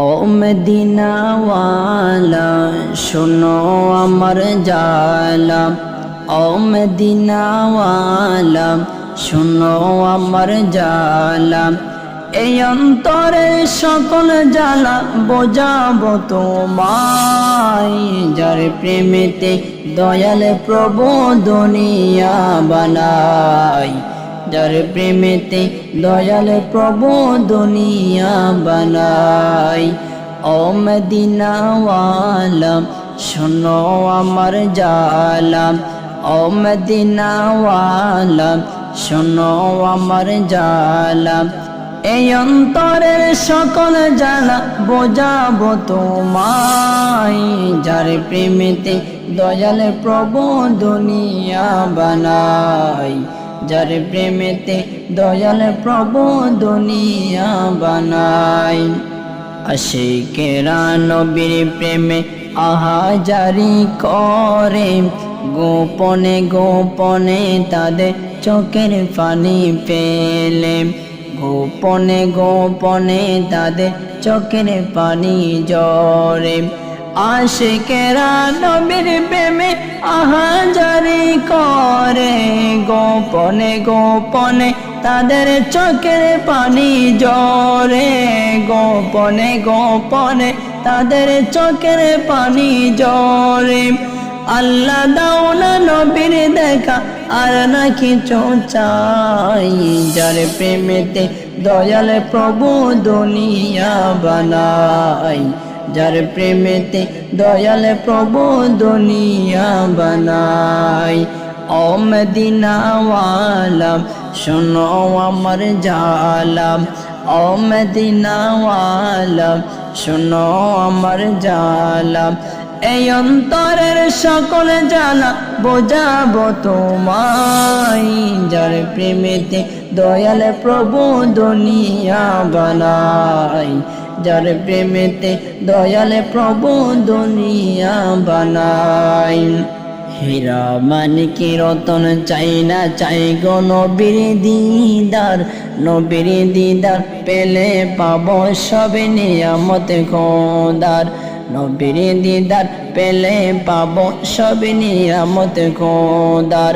ও মদিনাওয়ালা শোনো আমার জালা, ও মদিনাওয়ালা শোনো আমার জালা। এই অন্তরে সকল জালা বোঝাবো তোমায়, যার প্রেমেতে দয়াল প্রভু দুনিয়া বানাই, যার প্রেমেতে দয়াল প্রভু দুনিয়া বানাই। ও মদিনাওয়ালা শোনো আমার জালা, ও মদিনাওয়ালা শোনো আমার জালা। এই অন্তরের সকল জালা বোঝাবো তোমায়, যার প্রেমেতে দয়াল প্রভু দুনিয়া বানাই, যার প্রেমেতে দয়াল প্রভু দুনিয়া বানাই। আশিকেরা নবীর প্রেমে আহাজারি করে, গোপনে গোপনে তাদের চোখের পানি ফেলে, গোপনে গোপনে তাদের চোখের পানি ঝরে। আশিকেরা নবীর প্রেমে আহাজারি করে, গোপনে গোপনে তাদের চোখের পানি ঝরে, গোপনে গোপনে তাদের চোখের পানি ঝরে। আল্লাহ দাও না নবীর দেখা আর না কিছু চাই, যার প্রেমেতে দয়াল প্রভু দুনিয়া বানাই, যার প্রেমেতে দয়াল প্রভু দুনিয়া বানাই। ও মদিনাওয়ালা শোনো আমার জালা, ও মদিনাওয়ালা শোনো আমার জালা। এই অন্তরের সকল জালা বোঝাবো তোমায়, যার প্রেমেতে দয়াল প্রভু দুনিয়া বানাই, যার প্রেমেতে দয়াল প্রভু দুনিয়া বানাই। হীরা মানিকে রতন চাই না চাই গো নবীর দিদার, নবীর দিদার পেলে পাবো সবে নিয়ামত খোদার, নবীর দিদার পেলে পাবো সবে নিয়ামত খোদার।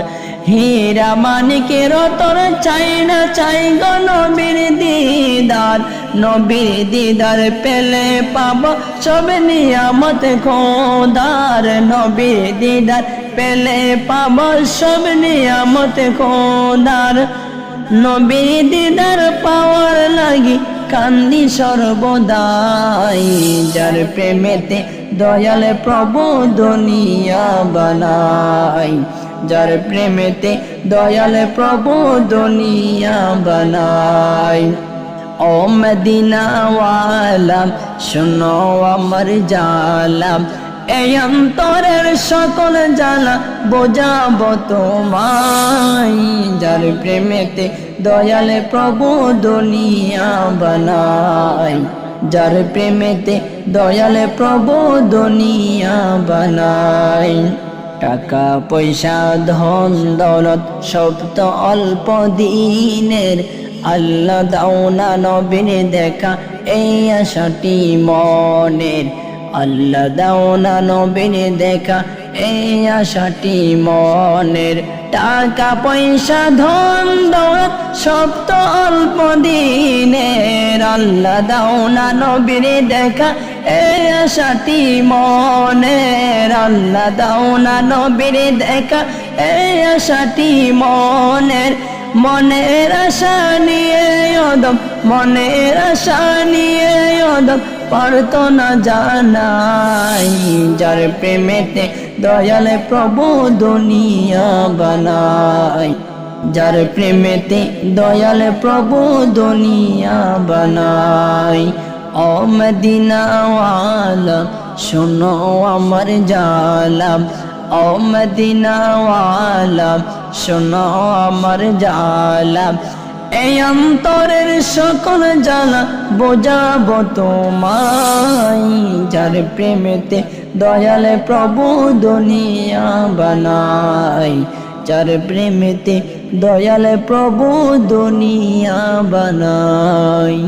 হীরা মানিকে রতন চাই না চাই গো নবীর দিদার, নবীর দিদার পেলে পাবো সবে নিয়ামত খোদার, নবীর দিদার পেলে পাবো সব নিয়ামত খোদার। নবীর দিদার পাওয়ার লাগি কান্দি সর্বদাই, যার প্রেমেতে দয়াল প্রভু দুনিয়া বানাই, যার প্রেমেতে দয়াল প্রভু দুনিয়া বানাই। ও মদিনাওয়ালা শোনো আমার জালা, এই অন্তরের সকল জালা বোঝাবো তোমায়, যার প্রেমেতে দয়াল প্রভু দুনিয়া বানাই, যার প্রেমেতে দয়াল প্রভু দুনিয়া বানাই। টাকা পয়সা ধন দৌলত সব তো অল্প দিনের, আল্লাহ দাও না নবীর দেখা এই আশাটি মনের, আল্লাহ দাও না নবীর দেখা এই আশাটি মনের। টাকা পয়সা ধন দৌলত সব তো অল্প দিনের, আল্লাহ দাও না নবীর দেখা এই আশাটি মনের, আল্লাহ দাও না নবীর দেখা এই আশাটি মনের। মনের আশা নিয়ে অদম, মনের আশা নিয়ে অদম পারতো না জানাই, যার প্রেমেতে দয়াল প্রভু দুনিয়া বানাই, যার প্রেমেতে দয়াল প্রভু দুনিয়া বানাই। ও মদিনাওয়ালা শোনো আমার জালা, ও মদিনাওয়ালা শোনো আমার জালা। এই অন্তরের সকল জালা বোঝাবো তোমায়, যার প্রেমেতে দয়াল প্রভু দুনিয়া বানাই, যার প্রেমেতে দয়াল প্রভু দুনিয়া বানাই।